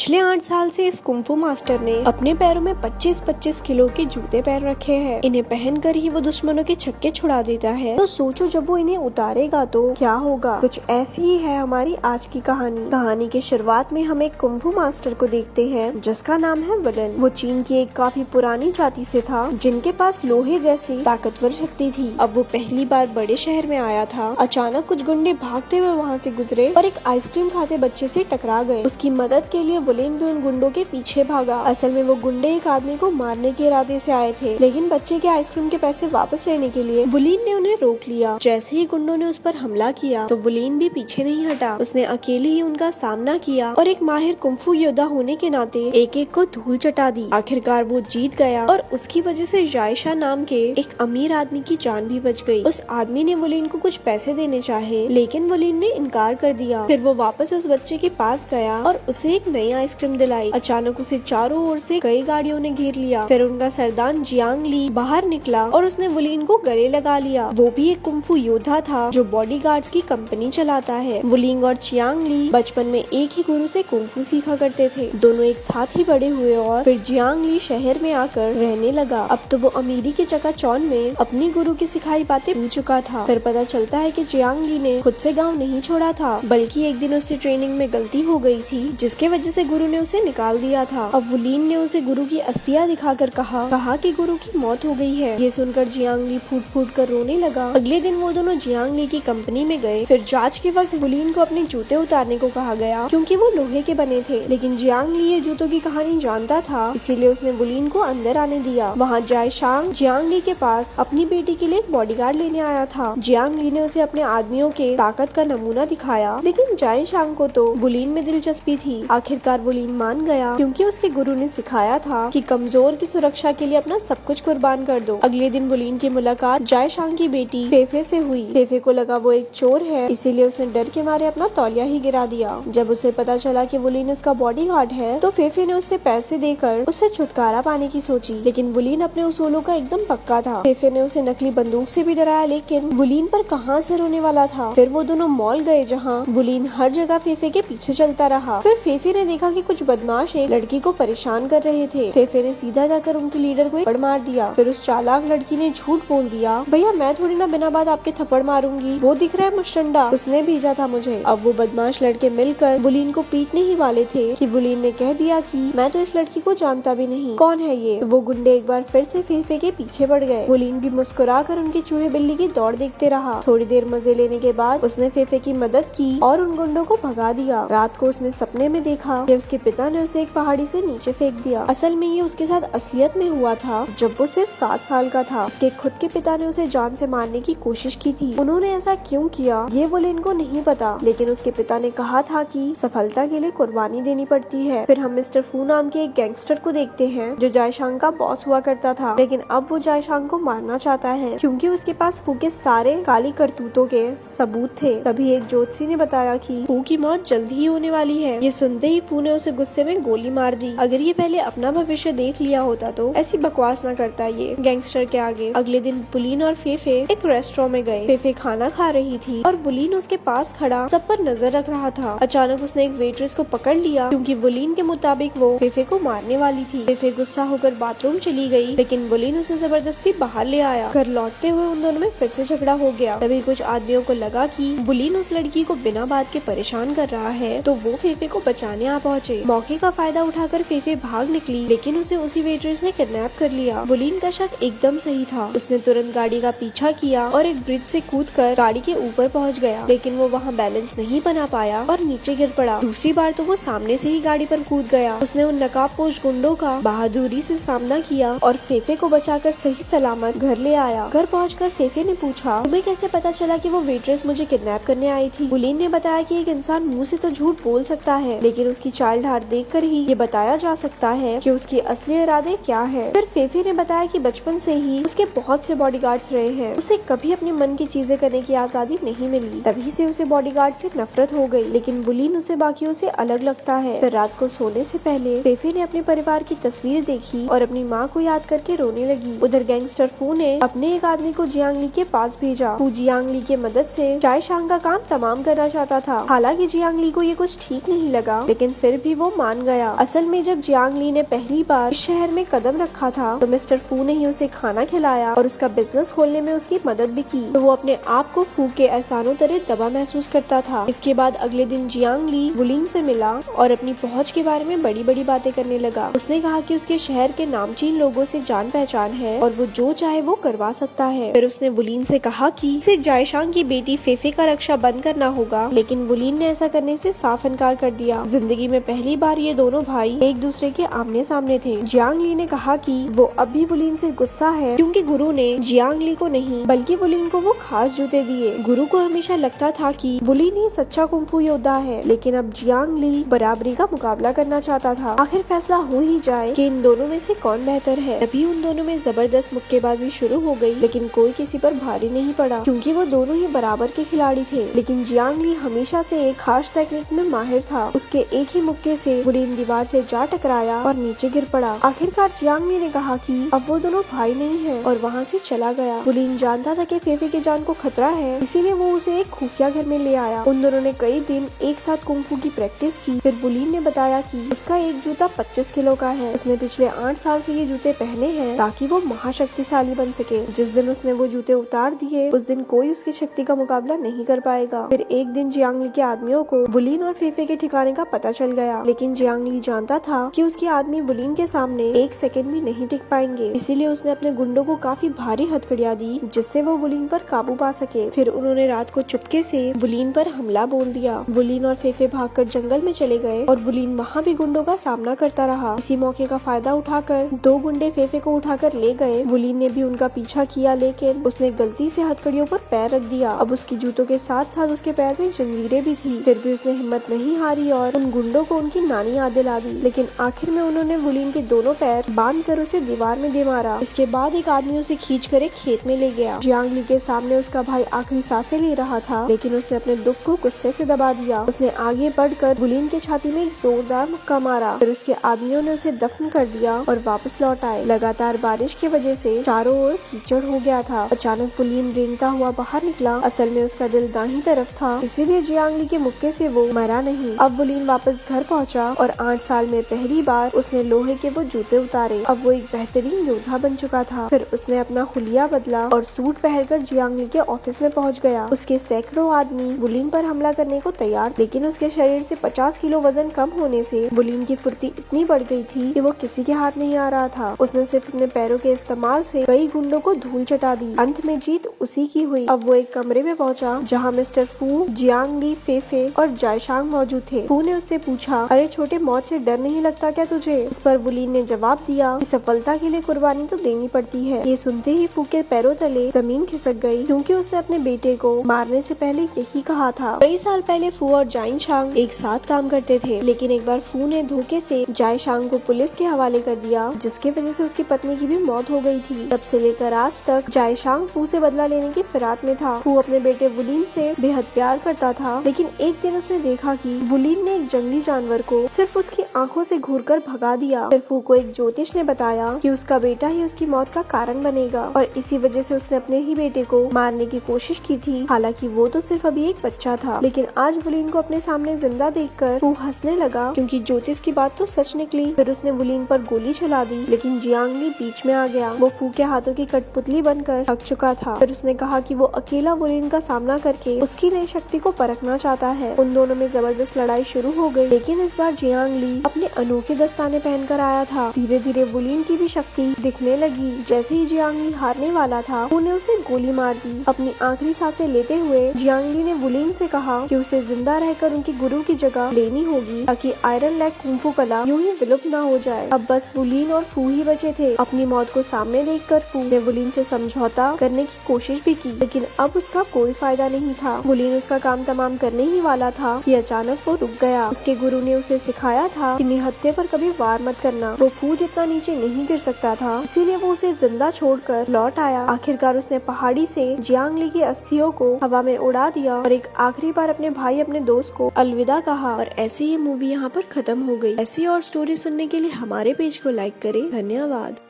पिछले 8 साल से इस कुंफू मास्टर ने अपने पैरों में 25-25 किलो के जूते पैर रखे हैं। इन्हें पहनकर ही वो दुश्मनों के छक्के छुड़ा देता है। तो सोचो जब वो इन्हें उतारेगा तो क्या होगा। कुछ ऐसी ही है हमारी आज की कहानी। कहानी की शुरुआत में हम एक कुंफू मास्टर को देखते हैं जिसका नाम है वुलन। वो चीन की एक काफी पुरानी जाति से था जिनके पास लोहे जैसी ताकतवर शक्ति थी। अब वो पहली बार बड़े शहर में आया था। अचानक कुछ गुंडे भागते हुए वहाँ से गुजरे और एक आइसक्रीम खाते बच्चे से टकरा गए। उसकी मदद के लिए वुलन भी उन गुंडों के पीछे भागा। असल में वो गुंडे एक आदमी को मारने के इरादे से आए थे, लेकिन बच्चे के आइसक्रीम के पैसे वापस लेने के लिए वुलन ने उन्हें रोक लिया। जैसे ही गुंडों ने उस पर हमला किया तो वुलन भी पीछे नहीं हटा। उसने अकेले ही उनका सामना किया और एक माहिर कुंफू योद्धा होने के नाते एक एक को धूल चटा दी। आखिरकार वो जीत गया और उसकी वजह से जायशा नाम के एक अमीर आदमी की जान भी बच गई। उस आदमी ने वुलन को कुछ पैसे देने चाहे, लेकिन वुलन ने इनकार कर दिया। फिर वो वापस उस बच्चे के पास गया और उसे एक नई आइसक्रीम दिलाई। अचानक उसे चारों ओर से कई गाड़ियों ने घेर लिया। फिर उनका सरदार जियांग ली बाहर निकला और उसने वुलन को गले लगा लिया। वो भी एक कुंफू योद्धा था जो बॉडीगार्ड्स की कंपनी चलाता है। वुलन और जियांग ली बचपन में एक ही गुरु से कुंफू सीखा करते थे। दोनों एक साथ ही बड़े हुए और फिर जियांग ली शहर में आकर रहने लगा। अब तो वो अमीरी के चकाचौंध में अपनी गुरु की सिखाई बातें भूल चुका था। फिर पता चलता है कि जियांग ली ने खुद से गाँव नहीं छोड़ा था, बल्कि एक दिन उससे ट्रेनिंग में गलती हो गई थी जिसके वजह से गुरु ने उसे निकाल दिया था। अब वुलन ने उसे गुरु की अस्थियां दिखाकर कहा कि गुरु की मौत हो गई है। ये सुनकर जियांग ली फूट फूट कर रोने लगा। अगले दिन वो दोनों जियांग ली की कंपनी में गए। फिर जांच के वक्त वुलन को अपने जूते उतारने को कहा गया क्योंकि वो लोहे के बने थे, लेकिन जियांग ली ये जूतों की कहानी जानता था, इसीलिए उसने वुलन को अंदर आने दिया। वहाँ जायशांग जियांग ली के पास अपनी बेटी के लिए एक बॉडीगार्ड लेने आया था। जियांग ली ने उसे अपने आदमियों के ताकत का नमूना दिखाया, लेकिन जायशांग को तो वुलन में दिलचस्पी थी। आखिरकार वुलन मान गया क्योंकि उसके गुरु ने सिखाया था कि कमजोर की सुरक्षा के लिए अपना सब कुछ कुर्बान कर दो। अगले दिन वुलन की मुलाकात जायशांग की बेटी फेफे से हुई। फेफे को लगा वो एक चोर है, इसीलिए उसने डर के मारे अपना तौलिया ही गिरा दिया। जब उसे पता चला कि वुलन उसका बॉडीगार्ड है तो फेफे ने उससे पैसे देकर उससे छुटकारा पाने की सोची, लेकिन वुलन अपने उसूलों का एकदम पक्का था। फेफे ने उसे नकली बंदूक से भी डराया, लेकिन वुलन पर कहाँ असर होने वाला था। फिर वो दोनों मॉल गए जहाँ वुलन हर जगह फेफे के पीछे चलता रहा। फिर फेफे ने देखा कि कुछ बदमाश एक लड़की को परेशान कर रहे थे। फेफे ने सीधा जाकर उनके लीडर को थप्पड़ मार दिया। फिर उस चालाक लड़की ने झूठ बोल दिया, भैया मैं थोड़ी ना बिना बात आपके थप्पड़ मारूंगी, वो दिख रहा है मुश्तंडा, उसने भेजा था मुझे। अब वो बदमाश लड़के मिलकर वुलन को पीटने ही वाले थे कि वुलन ने कह दिया कि मैं तो इस लड़की को जानता भी नहीं, कौन है ये। तो वो गुंडे एक बार फिर से फेफे के पीछे पड़ गए। वुलन भी मुस्कुरा कर उनकी चूहे बिल्ली की दौड़ देखते रहा। थोड़ी देर मजे लेने के बाद उसने फेफे की मदद की और उन गुंडों को भगा दिया। रात को उसने सपने में देखा कि उसके पिता ने उसे एक पहाड़ी से नीचे फेंक दिया। असल में ये उसके साथ असलियत में हुआ था जब वो सिर्फ 7 साल का था। उसके खुद के पिता ने उसे जान से मारने की कोशिश की थी। उन्होंने ऐसा क्यों किया ये वुलन को नहीं पता, लेकिन उसके पिता ने कहा था कि सफलता के लिए कुर्बानी देनी पड़ती है। फिर हम मिस्टर फू नाम के एक गैंगस्टर को देखते हैं जो जायशांग का बॉस हुआ करता था, लेकिन अब वो जायशांग को मारना चाहता है क्योंकि उसके पास फू के सारे काली करतूतों के सबूत थे। तभी एक ज्योतिषी ने बताया कि फू की मौत जल्दी ही होने वाली है। ये सुनते ही फू ने उसे गुस्से में गोली मार दी। अगर ये पहले अपना भविष्य देख लिया होता तो ऐसी बकवास ना करता ये गैंगस्टर के आगे। अगले दिन वुलन और फेफे एक रेस्टोरेंट में गए। फेफे खाना खा रही थी और वुलन उसके पास खड़ा सब पर नजर रख रहा था। अचानक उसने एक वेट्रेस को पकड़ लिया क्योंकि वुलन के मुताबिक वो फेफे को मारने वाली थी। फेफे गुस्सा होकर बाथरूम चली गई, लेकिन वुलन उसे जबरदस्ती बाहर ले आया। घर लौटते हुए उन दोनों में फिर से झगड़ा हो गया। तभी कुछ आदमियों को लगा कि वुलन उस लड़की को बिना बात के परेशान कर रहा है, तो वो फेफे को बचाने आ पहुँचे। मौके का फायदा उठाकर फेफे भाग निकली, लेकिन उसे उसी वेट्रेस ने किडनैप कर लिया। वुलन का शक एकदम सही था। उसने तुरंत गाड़ी का पीछा किया और एक ब्रिज से कूदकर गाड़ी के ऊपर पहुंच गया, लेकिन वो वहां बैलेंस नहीं बना पाया और नीचे गिर पड़ा। दूसरी बार तो वो सामने से ही गाड़ी पर कूद गया। उसने उन नकाबपोश गुंडों का बहादुरी से सामना किया और फेफे को बचाकर सही सलामत घर ले आया। घर पहुंचकर फेफे ने पूछा, तुम्हें कैसे पता चला कि वो वेट्रेस मुझे किडनैप करने आई थी। वुलन ने बताया कि एक इंसान मुंह से तो झूठ बोल सकता है, लेकिन उसकी चाल ढाल देखकर ही ये बताया जा सकता है कि उसके असली इरादे क्या है। फिर फेफे ने बताया कि बचपन से ही उसके बहुत से बॉडीगार्ड्स रहे हैं। उसे कभी अपने मन की चीजें करने की आजादी नहीं मिली, तभी से उसे बॉडीगार्ड से नफरत हो गई, लेकिन वुलन उसे बाकियों से अलग लगता है। फिर रात को सोने से पहले फेफे ने अपने परिवार की तस्वीर देखी और अपनी माँ को याद करके रोने लगी। उधर गैंगस्टर फू ने अपने एक आदमी को जियांग ली के पास भेजा। फू जियांग ली की मदद से जायशांग का काम तमाम करना चाहता था। हालांकि जियांग ली को ये कुछ ठीक नहीं लगा, लेकिन फिर फिर भी वो मान गया। असल में जब जियांग ली ने पहली बार इस शहर में कदम रखा था तो मिस्टर फू ने ही उसे खाना खिलाया और उसका बिजनेस खोलने में उसकी मदद भी की, तो वो अपने आप को फू के एहसानों तरह दबा महसूस करता था। इसके बाद अगले दिन जियांग ली वुलिन से मिला और अपनी पहुंच के बारे में बड़ी बड़ी बातें करने लगा। उसने कहा कि उसके शहर के नामचीन लोगों से जान पहचान है और वो जो चाहे वो करवा सकता है। फिर उसने वुलिन से कहा कि उसे जायशांग की बेटी फेफे का रक्षा बंद करना होगा, लेकिन वुलिन ने ऐसा करने से साफ इनकार कर दिया। जिंदगी में पहली बार ये दोनों भाई एक दूसरे के आमने सामने थे। जियांग ली ने कहा कि वो अब भी वुलिन से गुस्सा है क्योंकि गुरु ने जियांग ली को नहीं बल्कि वुलिन को वो खास जूते दिए। गुरु को हमेशा लगता था कि वुलिन ही सच्चा कुंफू योद्धा है, लेकिन अब जियांग ली बराबरी का मुकाबला करना चाहता था। आखिर फैसला हो ही जाए कि इन दोनों में से कौन बेहतर है। तभी उन दोनों में जबरदस्त मुक्केबाजी शुरू हो गई, लेकिन कोई किसी पर भारी नहीं पड़ा क्योंकि वो दोनों ही बराबर के खिलाड़ी थे। लेकिन जियांग ली हमेशा से एक खास टेक्निक में माहिर था। उसके एक ही मुक्के से वुलिन दीवार से जा टकराया और नीचे गिर पड़ा। आखिरकार जियांग ली ने कहा कि अब वो दोनों भाई नहीं है और वहाँ से चला गया। वुलिन जानता था कि फेफे की जान को खतरा है, इसीलिए वो उसे एक खुफिया घर में ले आया। उन दोनों ने कई दिन एक साथ कुंफू की प्रैक्टिस की। फिर वुलिन ने बताया कि उसका एक जूता 25 किलो का है। उसने पिछले 8 साल से ये जूते पहने हैं ताकि वो महाशक्तिशाली बन सके। जिस दिन उसने वो जूते उतार दिए उस दिन कोई उसकी शक्ति का मुकाबला नहीं कर पाएगा। फिर एक दिन जियांग ली के आदमियों को वुलिन और फेफे के ठिकाने का पता चल गया, लेकिन जियांग ली जानता था कि उसके आदमी वुलिन के सामने एक सेकंड भी नहीं टिक पाएंगे। इसीलिए उसने अपने गुंडों को काफी भारी हथकड़ियां दी जिससे वो वुलिन पर काबू पा सके। फिर उन्होंने रात को चुपके से वुलिन पर हमला बोल दिया। वुलिन और फेफे भागकर जंगल में चले गए और वुलिन वहाँ भी गुंडों का सामना करता रहा। इसी मौके का फायदा उठाकर 2 गुंडे फेफे को उठाकर ले गए। वुलिन ने भी उनका पीछा किया, लेकिन उसने गलती से हथकड़ियों पर पैर रख दिया। अब उसकी जूतों के साथ साथ उसके पैर में जंजीरें भी थी। फिर भी उसने हिम्मत नहीं हारी और उन गुंडों को उनकी नानी याद दिला दी। लेकिन आखिर में उन्होंने वुलिन के दोनों पैर बांध कर उसे दीवार में दे मारा। इसके बाद एक आदमी उसे खींचकर एक खेत में ले गया। जियांग ली के सामने उसका भाई आखिरी सांसें ले रहा था, लेकिन उसने अपने दुख को गुस्से से दबा दिया। उसने आगे बढ़कर वुलिन के छाती में एक जोरदार मुक्का मारा। फिर उसके आदमियों ने उसे दफन कर दिया और वापस लौट आए। लगातार बारिश की वजह से चारों ओर कीचड़ हो गया था। अचानक वुलिन रेंगता हुआ बाहर निकला। असल में उसका दिल दाहिनी तरफ था, इसीलिए जियांग ली के मुक्के से वो मरा नहीं। अब वुलिन वापस घर पहुंचा और 8 साल में पहली बार उसने लोहे के वो जूते उतारे। अब वो एक बेहतरीन योद्धा बन चुका था। फिर उसने अपना हुलिया बदला और सूट पहनकर जियांग ली के ऑफिस में पहुंच गया। उसके सैकड़ों आदमी वुलिन पर हमला करने को तैयार, लेकिन उसके शरीर से 50 किलो वजन कम होने से वुलिन की फुर्ती इतनी बढ़ गई थी कि वो किसी के हाथ नहीं आ रहा था। उसने सिर्फ अपने पैरों के इस्तेमाल से कई गुंडों को धूल चटा दी। अंत में जीत उसी की हुई। अब वो एक कमरे में पहुंचा जहां मिस्टर फू, जियांग ली, फेफे और जायशांग मौजूद थे। फू ने उससे पूछा, अरे छोटे, मौत से डर नहीं लगता क्या तुझे? इस पर वुलिन ने जवाब दिया कि सफलता के लिए कुर्बानी तो देनी पड़ती है। ये सुनते ही फू के पैरों तले जमीन खिसक गई क्योंकि उसने अपने बेटे को मारने से पहले यही कहा था। कई साल पहले फू और जायशांग एक साथ काम करते थे, लेकिन एक बार फू ने धोखे से जायशांग को पुलिस के हवाले कर दिया, जिसकी वजह से उसकी पत्नी की भी मौत हो गई थी। तब से लेकर आज तक जायशांग फू से बदला लेने की फिराक में था। फू अपने बेटे वुलिन से बेहद प्यार करता था, लेकिन एक दिन उसने देखा कि वुलिन ने एक जंगली जानवर को सिर्फ उसकी आंखों से घूरकर भगा दिया। फिर फू को एक ज्योतिष ने बताया कि उसका बेटा ही उसकी मौत का कारण बनेगा और इसी वजह से उसने अपने ही बेटे को मारने की कोशिश की थी। हालांकि वो तो सिर्फ अभी एक बच्चा था, लेकिन आज वुलिन को अपने सामने जिंदा देखकर फू हंसने लगा क्योंकि ज्योतिष की बात तो सच निकली। फिर उसने वुलिन पर गोली चला दी, लेकिन जियांग ली बीच में आ गया। वो फू के हाथों की कठपुतली बनकर थक चुका था। फिर उसने कहा कि वो अकेला वुलिन का सामना करके उसकी नई शक्ति को परखना चाहता है। उन दोनों में जबरदस्त लड़ाई शुरू हो गई, लेकिन इस बार जियांग ली अपने अनोखे दस्ताने पहनकर आया था। धीरे धीरे वुलिन की भी शक्ति दिखने लगी। जैसे ही जियांग ली हारने वाला था, फू ने उसे गोली मार दी। अपनी आखिरी सांसें लेते हुए जियांग ली ने वुलिन से कहा कि उसे जिंदा रहकर उनके गुरु की जगह लेनी होगी ताकि आयरन लेग कुंफू कला यूं ही विलुप्त न हो जाए। अब बस वुलिन और फू ही बचे थे। अपनी मौत को सामने देखकर फू ने वुलिन से समझौता करने की कोशिश भी की, लेकिन अब उसका कोई फायदा नहीं था। वुलिन उसका काम तमाम करने ही वाला था कि अचानक वो रुक गया। उसके गुरु ने उसे सिखाया था कि निहत्थे पर कभी वार मत करना। वो फू जितना नीचे नहीं गिर सकता था, इसीलिए वो उसे जिंदा छोड़कर लौट आया। आखिरकार उसने पहाड़ी से जियांग ली की अस्थियों को हवा में उड़ा दिया और एक आखिरी बार अपने भाई, अपने दोस्त को अलविदा कहा। और ऐसी ये मूवी यहाँ पर खत्म हो गई। ऐसी और स्टोरी सुनने के लिए हमारे पेज को लाइक करें। धन्यवाद।